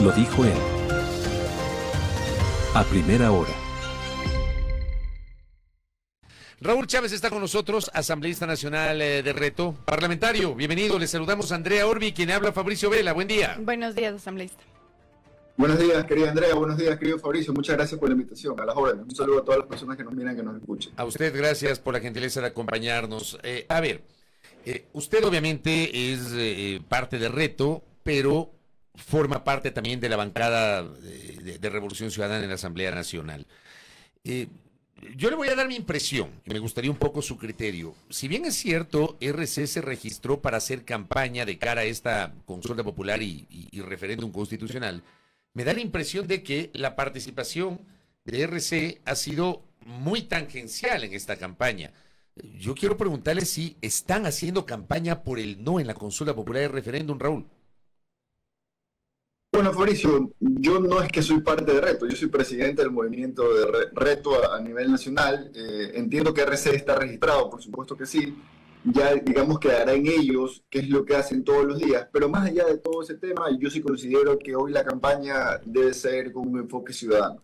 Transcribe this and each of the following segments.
Lo dijo él. A primera hora. Raúl Chávez está con nosotros, asambleísta nacional de Reto. Parlamentario, bienvenido. Le saludamos a Andrea Orbi, quien habla Fabricio Vela. Buen día. Buenos días, asambleísta. Buenos días, querida Andrea. Buenos días, querido Fabricio. Muchas gracias por la invitación. A las órdenes. Un saludo a todas las personas que nos miran, que nos escuchen. A usted, gracias por la gentileza de acompañarnos. Usted obviamente es parte de Reto, pero forma parte también de la bancada de Revolución Ciudadana en la Asamblea Nacional. Yo le voy a dar mi impresión, y me gustaría un poco su criterio. Si bien es cierto, RC se registró para hacer campaña de cara a esta consulta popular y referéndum constitucional, me da la impresión de que la participación de RC ha sido muy tangencial en esta campaña. Yo quiero preguntarle si están haciendo campaña por el no en la consulta popular y referéndum, Raúl. Bueno, Fabricio, yo no es que soy parte de Reto, yo soy presidente del movimiento de Reto a nivel nacional. Entiendo que RC está registrado, por supuesto que sí. Ya, digamos, quedará en ellos qué es lo que hacen todos los días. Pero más allá de todo ese tema, yo sí considero que hoy la campaña debe ser con un enfoque ciudadano.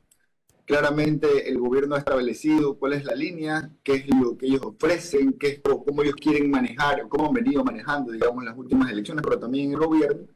Claramente el gobierno ha establecido cuál es la línea, qué es lo que ellos ofrecen, cómo ellos quieren manejar, cómo han venido manejando, digamos, las últimas elecciones, pero también el gobierno.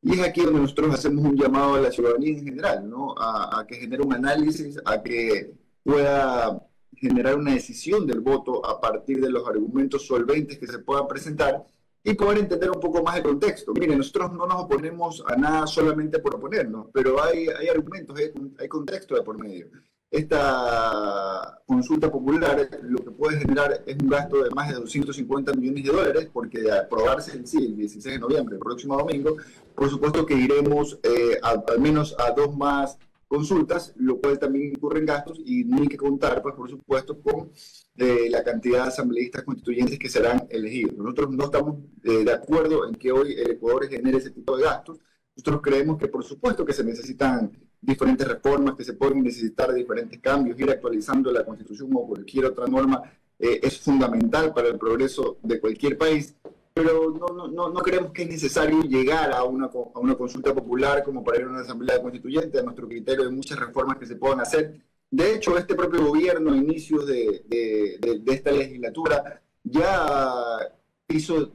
Y es aquí donde nosotros hacemos un llamado a la ciudadanía en general, ¿no? A que genere un análisis, a que pueda generar una decisión del voto a partir de los argumentos solventes que se puedan presentar y poder entender un poco más el contexto. Miren, nosotros no nos oponemos a nada solamente por oponernos, pero hay argumentos, hay contexto de por medio. Esta consulta popular lo que puede generar es un gasto de más de 250 millones de dólares, porque de aprobarse en sí el 16 de noviembre, el próximo domingo, por supuesto que iremos al menos a 2 más consultas, lo cual también incurre en gastos y no hay que contar, pues, por supuesto, con la cantidad de asambleístas constituyentes que serán elegidos. Nosotros no estamos de acuerdo en que hoy el Ecuador genere ese tipo de gastos. Nosotros creemos que, por supuesto, que se necesitan diferentes reformas, que se pueden necesitar diferentes cambios, ir actualizando la Constitución o cualquier otra norma es fundamental para el progreso de cualquier país, pero no creemos que es necesario llegar a una consulta popular como para ir a una asamblea constituyente. A nuestro criterio hay muchas reformas que se puedan hacer. De hecho, este propio gobierno, a inicios de esta legislatura, ya hizo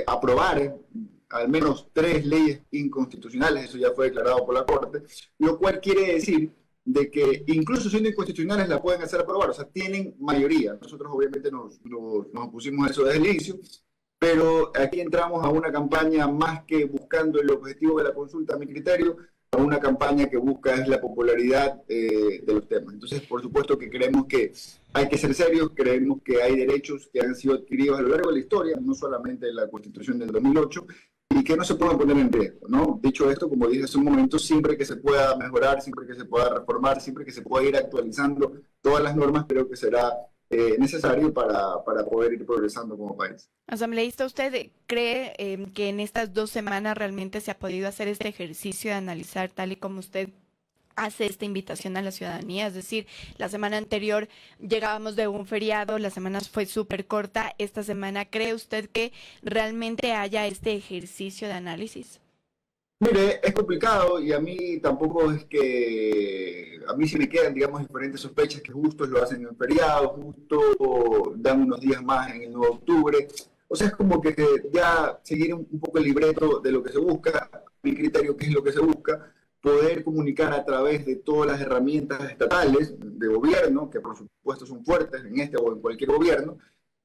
aprobar al menos 3 leyes inconstitucionales, eso ya fue declarado por la Corte, lo cual quiere decir de que incluso siendo inconstitucionales la pueden hacer aprobar, o sea, tienen mayoría. Nosotros obviamente nos opusimos a eso desde el inicio, pero aquí entramos a una campaña más que buscando el objetivo de la consulta, a mi criterio, a una campaña que busca es la popularidad de los temas. Entonces, por supuesto que creemos que hay que ser serios, creemos que hay derechos que han sido adquiridos a lo largo de la historia, no solamente la Constitución del 2008, y que no se puedan poner en riesgo, ¿no? Dicho esto, como dije hace un momento, siempre que se pueda mejorar, siempre que se pueda reformar, siempre que se pueda ir actualizando todas las normas, creo que será necesario para poder ir progresando como país. Asambleísta, ¿usted cree que en estas 2 semanas realmente se ha podido hacer este ejercicio de analizar tal y como usted hace esta invitación a la ciudadanía? Es decir, la semana anterior llegábamos de un feriado, la semana fue súper corta. Esta semana, ¿cree usted que realmente haya este ejercicio de análisis? Mire, es complicado y a mí tampoco es que... A mí sí me quedan, digamos, diferentes sospechas que justo lo hacen en feriado, justo dan unos días más en el 9 de octubre. O sea, es como que ya seguir un poco el libreto de lo que se busca, mi criterio, qué es lo que se busca, poder comunicar a través de todas las herramientas estatales de gobierno, que por supuesto son fuertes en este o en cualquier gobierno,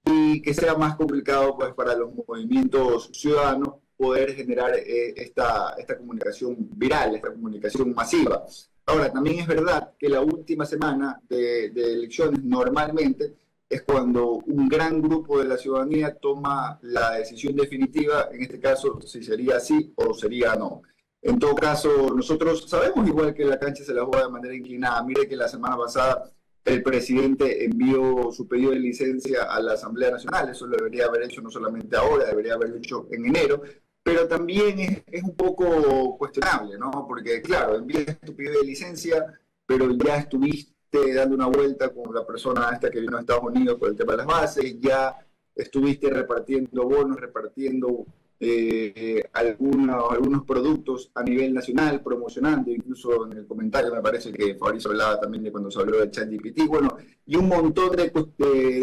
y que sea más complicado, pues, para los movimientos ciudadanos poder generar esta comunicación viral, esta comunicación masiva. Ahora, también es verdad que la última semana de elecciones normalmente es cuando un gran grupo de la ciudadanía toma la decisión definitiva, en este caso, si sería sí o sería no. En todo caso, nosotros sabemos igual que la cancha se la juega de manera inclinada. Mire que la semana pasada el presidente envió su pedido de licencia a la Asamblea Nacional. Eso lo debería haber hecho no solamente ahora, debería haberlo hecho en enero. Pero también es un poco cuestionable, ¿no? Porque, claro, envías tu pedido de licencia, pero ya estuviste dando una vuelta con la persona esta que vino a Estados Unidos por el tema de las bases, ya estuviste repartiendo bonos, repartiendo algunos productos a nivel nacional, promocionando, incluso en el comentario me parece que Fabricio hablaba también de cuando se habló de ChatGPT, bueno, y un montón de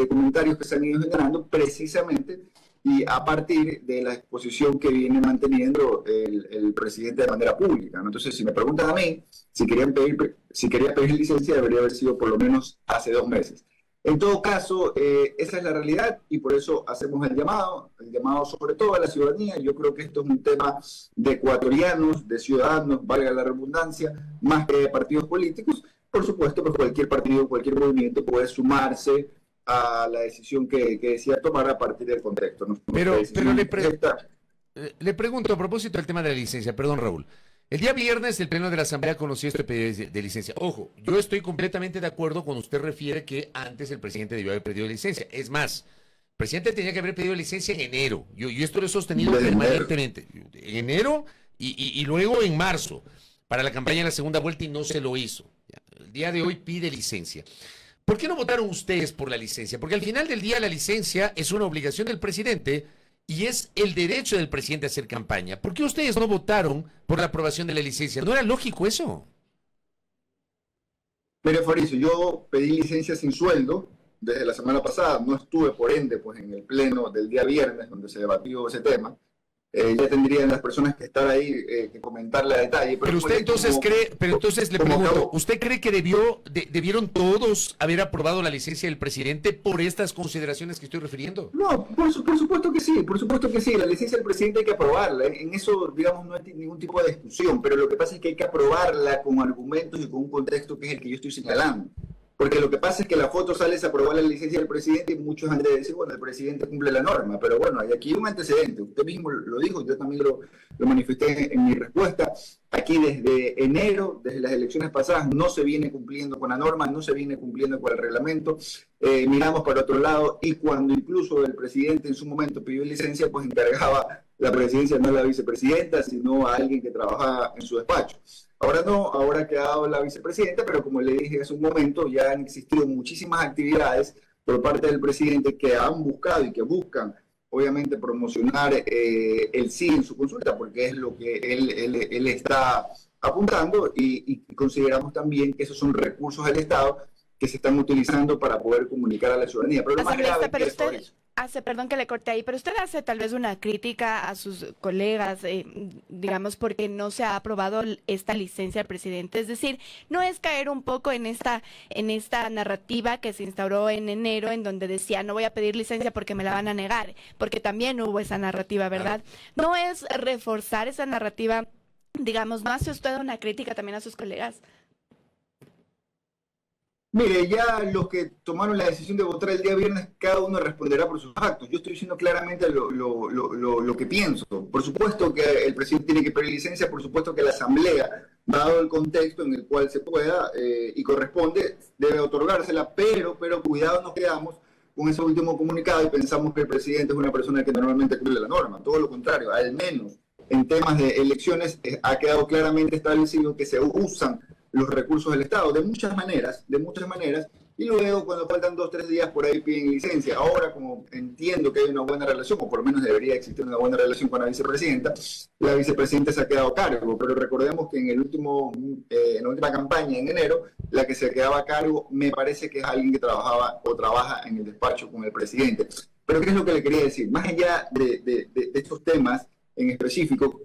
comentarios que se han ido generando precisamente y a partir de la exposición que viene manteniendo el presidente de manera pública, ¿no? Entonces, si me preguntan a mí si quería pedir licencia, debería haber sido por lo menos hace 2 meses. En todo caso, esa es la realidad y por eso hacemos el llamado sobre todo a la ciudadanía. Yo creo que esto es un tema de ecuatorianos, de ciudadanos, valga la redundancia, más que de partidos políticos. Por supuesto, pues cualquier partido, cualquier movimiento puede sumarse a la decisión que decida tomar a partir del contexto, ¿no? Pero le pregunto a propósito del tema de la licencia, perdón, Raúl. El día viernes el Pleno de la Asamblea conoció este pedido de licencia. Ojo, yo estoy completamente de acuerdo cuando usted refiere que antes el presidente debió haber pedido licencia. Es más, el presidente tenía que haber pedido licencia en enero. Yo esto lo he sostenido permanentemente. En enero y luego en marzo, para la campaña de la segunda vuelta y no se lo hizo. El día de hoy pide licencia. ¿Por qué no votaron ustedes por la licencia? Porque al final del día la licencia es una obligación del presidente y es el derecho del presidente a hacer campaña. ¿Por qué ustedes no votaron por la aprobación de la licencia? ¿No era lógico eso? Mire, Fabricio, yo pedí licencia sin sueldo desde la semana pasada. No estuve, por ende, pues en el pleno del día viernes donde se debatió ese tema. Ya tendrían las personas que estar ahí que comentarle a detalle. Pero usted entonces le pregunto, ¿usted cree que debieron todos haber aprobado la licencia del presidente por estas consideraciones que estoy refiriendo? No, por supuesto que sí, la licencia del presidente hay que aprobarla, en eso, digamos, no hay ningún tipo de discusión, pero lo que pasa es que hay que aprobarla con argumentos y con un contexto que es el que yo estoy señalando. Porque lo que pasa es que la foto sale a aprobar la licencia del presidente y muchos han de decir, bueno, el presidente cumple la norma, pero bueno, hay aquí un antecedente, usted mismo lo dijo, yo también lo manifesté en mi respuesta, aquí desde enero, desde las elecciones pasadas, no se viene cumpliendo con la norma, no se viene cumpliendo con el reglamento, miramos para otro lado y cuando incluso el presidente en su momento pidió licencia, pues encargaba la presidencia no a la vicepresidenta, sino a alguien que trabajaba en su despacho. Ahora no, ahora ha quedado la vicepresidenta, pero como le dije hace un momento, ya han existido muchísimas actividades por parte del presidente que han buscado y que buscan, obviamente, promocionar el sí en su consulta, porque es lo que él está apuntando y consideramos también que esos son recursos del Estado que se están utilizando para poder comunicar a la ciudadanía. Pero lo más grave pero es usted perdón que le corte ahí, pero usted hace tal vez una crítica a sus colegas, digamos, porque no se ha aprobado esta licencia al presidente. Es decir, no es caer un poco en esta narrativa que se instauró en enero, en donde decía, no voy a pedir licencia porque me la van a negar, porque también hubo esa narrativa, ¿verdad? No es reforzar esa narrativa, digamos, ¿no hace usted una crítica también a sus colegas? Mire, ya los que tomaron la decisión de votar el día viernes, cada uno responderá por sus actos. Yo estoy diciendo claramente lo que pienso. Por supuesto que el presidente tiene que pedir licencia, por supuesto que la Asamblea, dado el contexto en el cual se pueda y corresponde, debe otorgársela, pero cuidado, nos quedamos con ese último comunicado y pensamos que el presidente es una persona que normalmente cumple la norma. Todo lo contrario, al menos en temas de elecciones ha quedado claramente establecido que se usan los recursos del Estado de muchas maneras, y luego cuando faltan 2 o 3 días por ahí piden licencia. Ahora, como entiendo que hay una buena relación, o por lo menos debería existir una buena relación con la vicepresidenta se ha quedado a cargo, pero recordemos que en la última campaña, en enero, la que se quedaba a cargo me parece que es alguien que trabajaba o trabaja en el despacho con el presidente. Pero ¿qué es lo que le quería decir? Más allá de estos temas en específico,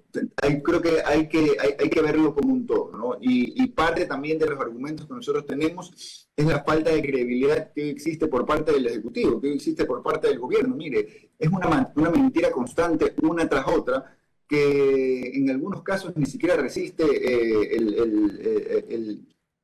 creo que hay que verlo como un todo, ¿no? Y parte también de los argumentos que nosotros tenemos es la falta de credibilidad que existe por parte del Ejecutivo, que existe por parte del gobierno. Mire, es una mentira constante, una tras otra, que en algunos casos ni siquiera resiste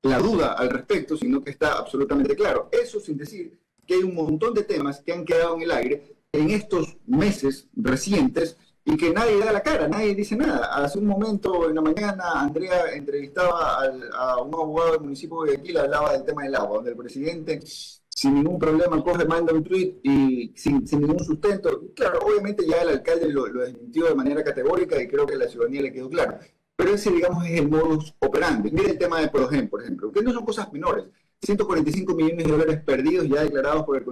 la duda al respecto, sino que está absolutamente claro. Eso sin decir que hay un montón de temas que han quedado en el aire en estos meses recientes y que nadie da la cara, nadie dice nada. Hace un momento, en la mañana, Andrea entrevistaba a un abogado del municipio de Guayaquil, hablaba del tema del agua, donde el presidente, sin ningún problema, manda un tuit y sin ningún sustento. Claro, obviamente ya el alcalde lo desmintió de manera categórica y creo que a la ciudadanía le quedó claro. Pero ese, digamos, es el modus operandi. Mire el tema de Progen, por ejemplo, que no son cosas menores. 145 millones de dólares perdidos ya declarados por el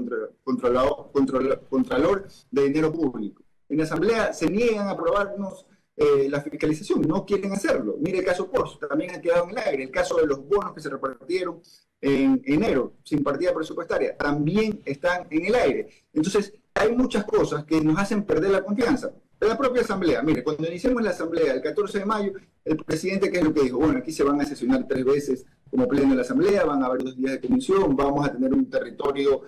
Contralor de Dinero Público. En la Asamblea se niegan a aprobarnos la fiscalización, no quieren hacerlo. Mire el caso Post, también ha quedado en el aire. El caso de los bonos que se repartieron en enero, sin partida presupuestaria, también están en el aire. Entonces, hay muchas cosas que nos hacen perder la confianza. De la propia Asamblea, mire, cuando iniciamos la Asamblea el 14 de mayo, el presidente, ¿qué es lo que dijo? Bueno, aquí se van a sesionar 3 veces como pleno de la Asamblea, van a haber 2 días de comisión, vamos a tener un territorio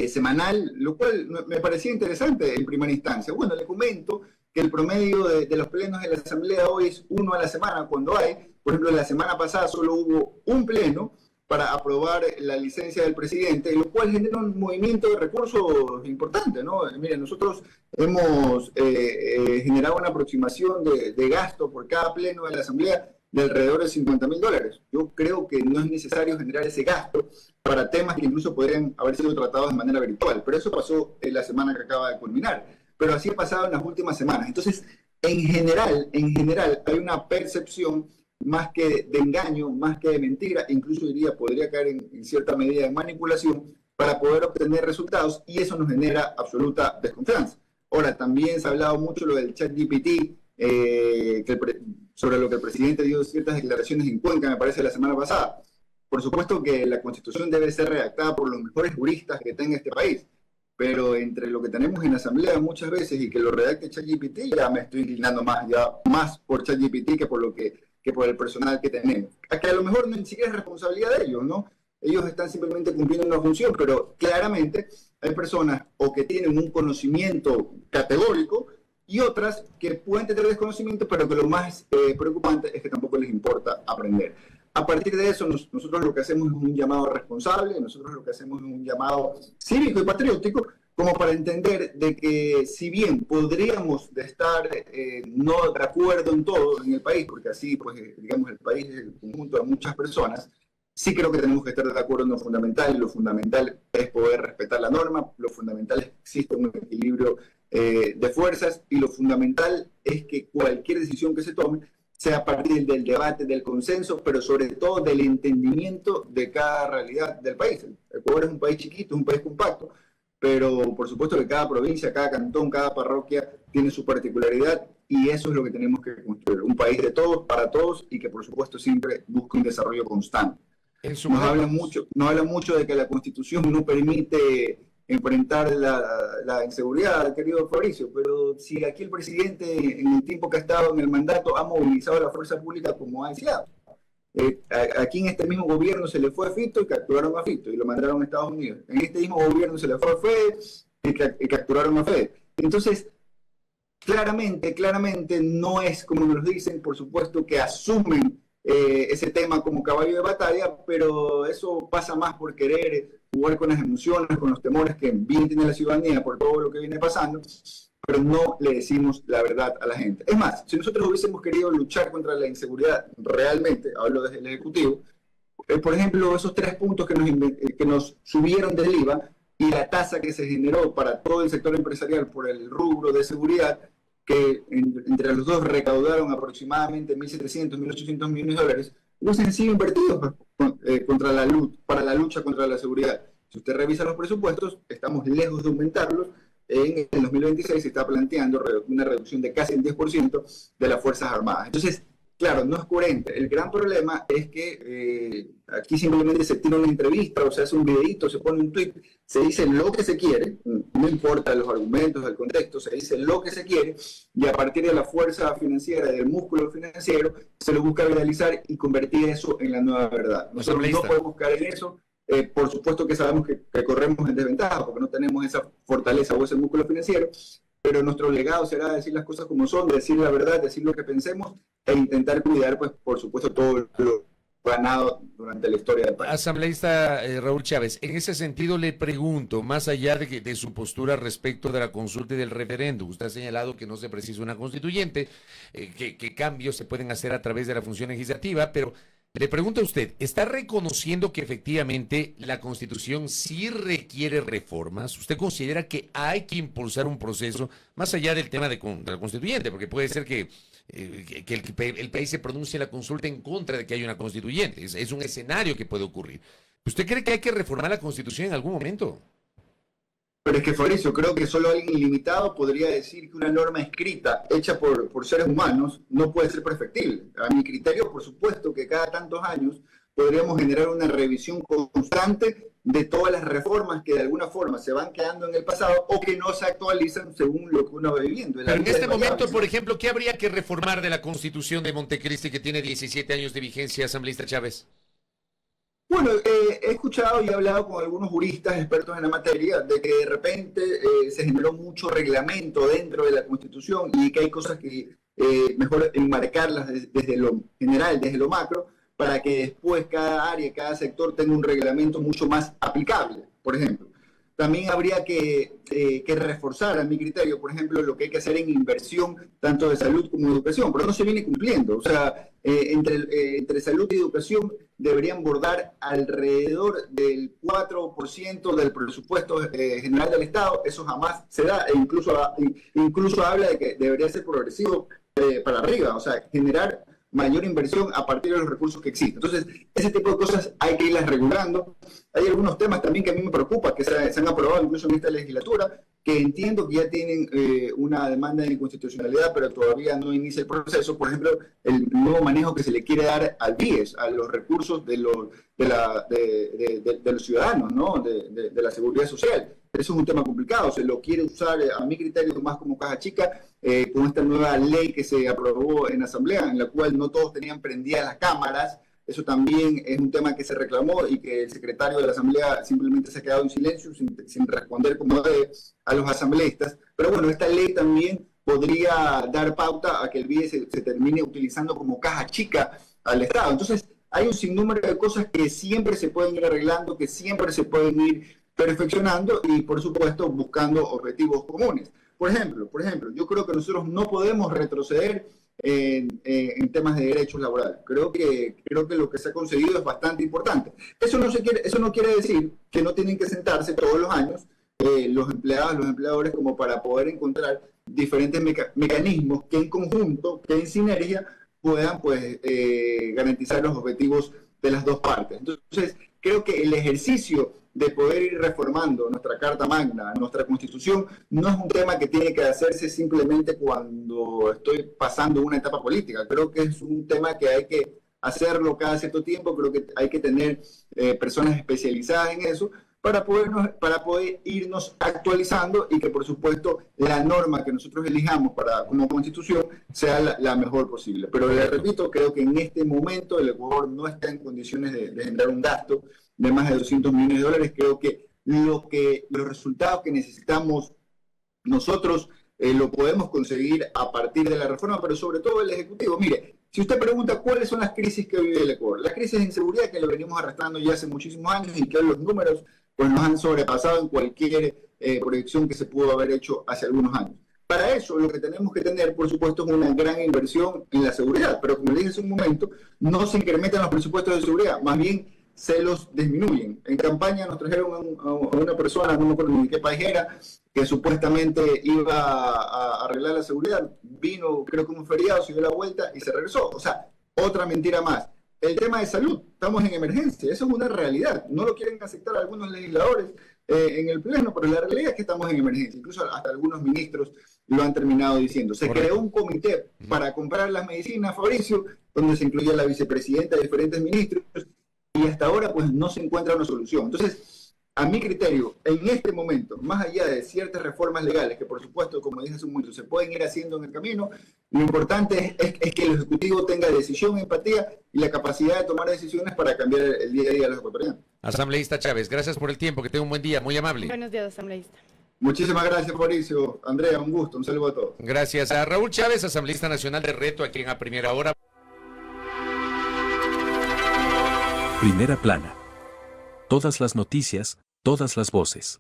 semanal, lo cual me parecía interesante en primera instancia. Bueno, le comento que el promedio de los plenos de la Asamblea hoy es 1 a la semana, cuando hay, por ejemplo, la semana pasada solo hubo un pleno para aprobar la licencia del presidente, lo cual genera un movimiento de recursos importante, ¿no? Miren, nosotros hemos generado una aproximación de gasto por cada pleno de la Asamblea de alrededor de $50.000. Yo creo que no es necesario generar ese gasto para temas que incluso podrían haber sido tratados de manera virtual, pero eso pasó en la semana que acaba de culminar, pero así ha pasado en las últimas semanas. Entonces, en general hay una percepción más que de engaño, más que de mentira, incluso diría, podría caer en cierta medida de manipulación para poder obtener resultados, y eso nos genera absoluta desconfianza. Ahora, también se ha hablado mucho lo del ChatGPT, sobre lo que el presidente dio ciertas declaraciones en Cuenca, me parece, la semana pasada. Por supuesto que la Constitución debe ser redactada por los mejores juristas que tenga este país, pero entre lo que tenemos en la Asamblea muchas veces y que lo redacte ChatGPT, ya me estoy inclinando más por ChatGPT que por el personal que tenemos. Que a lo mejor ni siquiera es responsabilidad de ellos, ¿no? Ellos están simplemente cumpliendo una función, pero claramente hay personas o que tienen un conocimiento categórico y otras que pueden tener desconocimiento, pero que lo más preocupante es que tampoco les importa aprender. A partir de eso, nosotros lo que hacemos es un llamado responsable, nosotros lo que hacemos es un llamado cívico y patriótico, como para entender de que si bien podríamos estar no de acuerdo en todo en el país, porque así, pues, digamos, el país es el conjunto de muchas personas, sí creo que tenemos que estar de acuerdo en lo fundamental, y lo fundamental es poder respetar la norma, lo fundamental es que existe un equilibrio de fuerzas, y lo fundamental es que cualquier decisión que se tome sea a partir del debate, del consenso, pero sobre todo del entendimiento de cada realidad del país. Ecuador es un país chiquito, es un país compacto, pero por supuesto que cada provincia, cada cantón, cada parroquia tiene su particularidad, y eso es lo que tenemos que construir, un país de todos, para todos, y que por supuesto siempre busque un desarrollo constante. Nos habla mucho de que la Constitución no permite enfrentar la inseguridad, querido Fabricio, pero si aquí el presidente, en el tiempo que ha estado en el mandato, ha movilizado a la fuerza pública como ha deseado. Aquí en este mismo gobierno se le fue a Fito y capturaron a Fito y lo mandaron a Estados Unidos. En este mismo gobierno se le fue a Fede y capturaron a Fede. Entonces, claramente no es como nos dicen, por supuesto que asumen ese tema como caballo de batalla, pero eso pasa más por querer jugar con las emociones, con los temores que bien tiene la ciudadanía por todo lo que viene pasando, pero no le decimos la verdad a la gente. Es más, si nosotros hubiésemos querido luchar contra la inseguridad realmente, hablo desde el Ejecutivo, por ejemplo, esos 3 puntos que nos subieron del IVA y la tasa que se generó para todo el sector empresarial por el rubro de seguridad, que entre los dos recaudaron aproximadamente 1.700, 1.800 millones de dólares, hubiesen sido invertidos para la lucha contra la seguridad. Si usted revisa los presupuestos, estamos lejos de aumentarlos. En el 2026 se está planteando una reducción de casi el 10% de las Fuerzas Armadas. Entonces, claro, no es coherente. El gran problema es que aquí simplemente se tira una entrevista, o se hace un videito, se pone un tweet, se dice lo que se quiere, no importa los argumentos, el contexto, se dice lo que se quiere, y a partir de la fuerza financiera, del músculo financiero, se lo busca viralizar y convertir eso en la nueva verdad. Nosotros no podemos caer en eso. Por supuesto que sabemos que corremos en desventaja porque no tenemos esa fortaleza o ese músculo financiero, pero nuestro legado será decir las cosas como son, decir la verdad, decir lo que pensemos e intentar cuidar, pues, por supuesto, todo lo ganado durante la historia del país. Asambleísta Raúl Chávez, en ese sentido le pregunto, más allá de su postura respecto de la consulta y del referéndum, usted ha señalado que no se precisa una constituyente, que cambios se pueden hacer a través de la función legislativa, pero le pregunto a usted, ¿está reconociendo que efectivamente la Constitución sí requiere reformas? ¿Usted considera que hay que impulsar un proceso más allá del tema de la constituyente? Porque puede ser que el país se pronuncie en la consulta en contra de que haya una constituyente. Es un escenario que puede ocurrir. ¿Usted cree que hay que reformar la Constitución en algún momento? Pero es que, Fabricio, creo que solo alguien ilimitado podría decir que una norma escrita, hecha por seres humanos, no puede ser perfectible. A mi criterio, por supuesto, que cada tantos años podríamos generar una revisión constante de todas las reformas que de alguna forma se van quedando en el pasado o que no se actualizan según lo que uno va viviendo. Pero en este momento, por ejemplo, ¿qué habría que reformar de la Constitución de Montecristi que tiene 17 años de vigencia, asambleísta Chávez? Bueno, he escuchado y he hablado con algunos juristas expertos en la materia de que de repente se generó mucho reglamento dentro de la Constitución y que hay cosas que mejor enmarcarlas desde lo general, desde lo macro, para que después cada área, cada sector tenga un reglamento mucho más aplicable, por ejemplo. También habría que reforzar, a mi criterio, por ejemplo, lo que hay que hacer en inversión, tanto de salud como de educación, pero no se viene cumpliendo. O sea, entre salud y educación deberían bordar alrededor del 4% del presupuesto general del Estado. Eso jamás se da, e incluso habla de que debería ser progresivo para arriba, o sea, generar mayor inversión a partir de los recursos que existen. Entonces, ese tipo de cosas hay que irlas regulando. Hay algunos temas también que a mí me preocupan, que se han aprobado incluso en esta legislatura, que entiendo que ya tienen una demanda de inconstitucionalidad, pero todavía no inicia el proceso. Por ejemplo, el nuevo manejo que se le quiere dar al BIES, a los recursos de los ciudadanos, ¿no? de la seguridad social. Eso es un tema complicado, se lo quiere usar, a mi criterio, más como caja chica, con esta nueva ley que se aprobó en Asamblea, en la cual no todos tenían prendidas las cámaras. Eso también es un tema que se reclamó y que el secretario de la Asamblea simplemente se ha quedado en silencio, sin responder como debe a los asambleístas. Pero bueno, esta ley también podría dar pauta a que el BIE se termine utilizando como caja chica al Estado. Entonces, hay un sinnúmero de cosas que siempre se pueden ir arreglando, que siempre se pueden ir perfeccionando y, por supuesto, buscando objetivos comunes. Por ejemplo, yo creo que nosotros no podemos retroceder en temas de derechos laborales. Creo que lo que se ha conseguido es bastante importante. Eso no quiere decir que no tienen que sentarse todos los años los empleados, los empleadores, como para poder encontrar diferentes mecanismos que en conjunto, que en sinergia, puedan pues garantizar los objetivos de las dos partes. Entonces, creo que el ejercicio de poder ir reformando nuestra Carta Magna, nuestra Constitución, no es un tema que tiene que hacerse simplemente cuando estoy pasando una etapa política. Creo que es un tema que hay que hacerlo cada cierto tiempo. Creo que hay que tener personas especializadas en eso para poder irnos actualizando y que, por supuesto, la norma que nosotros elijamos como Constitución sea la mejor posible. Pero le repito, creo que en este momento el Ecuador no está en condiciones de generar un gasto de más de 200 millones de dólares. Creo que los resultados que necesitamos nosotros lo podemos conseguir a partir de la reforma, pero sobre todo el Ejecutivo. Mire, si usted pregunta cuáles son las crisis que vive el Ecuador, la crisis de inseguridad que lo venimos arrastrando ya hace muchísimos años y que los números pues nos han sobrepasado en cualquier proyección que se pudo haber hecho hace algunos años. Para eso lo que tenemos que tener, por supuesto, es una gran inversión en la seguridad, pero como le dije hace un momento, no se incrementan los presupuestos de seguridad, más bien se los disminuyen. En campaña nos trajeron a una persona, no me acuerdo ni qué país era, que supuestamente iba a arreglar la seguridad, vino creo que un feriado, se dio la vuelta y se regresó. O sea, otra mentira más. El tema de salud, estamos en emergencia, eso es una realidad. No lo quieren aceptar algunos legisladores en el Pleno, pero la realidad es que estamos en emergencia. Incluso hasta algunos ministros lo han terminado diciendo. Se creó un comité para comprar las medicinas, Fabricio, donde se incluye la vicepresidenta de diferentes ministros, y hasta ahora pues no se encuentra una solución. Entonces, a mi criterio, en este momento, más allá de ciertas reformas legales, que por supuesto, como dije hace un momento, se pueden ir haciendo en el camino, lo importante es que el Ejecutivo tenga decisión, empatía y la capacidad de tomar decisiones para cambiar el día a día de los ecuatorianos. Asambleísta Chávez, gracias por el tiempo, que tenga un buen día, muy amable. Buenos días, asambleísta. Muchísimas gracias, Mauricio. Andrea, un gusto, un saludo a todos. Gracias a Raúl Chávez, asambleísta nacional de Reto, aquí en A Primera Hora. Primera plana. Todas las noticias, todas las voces.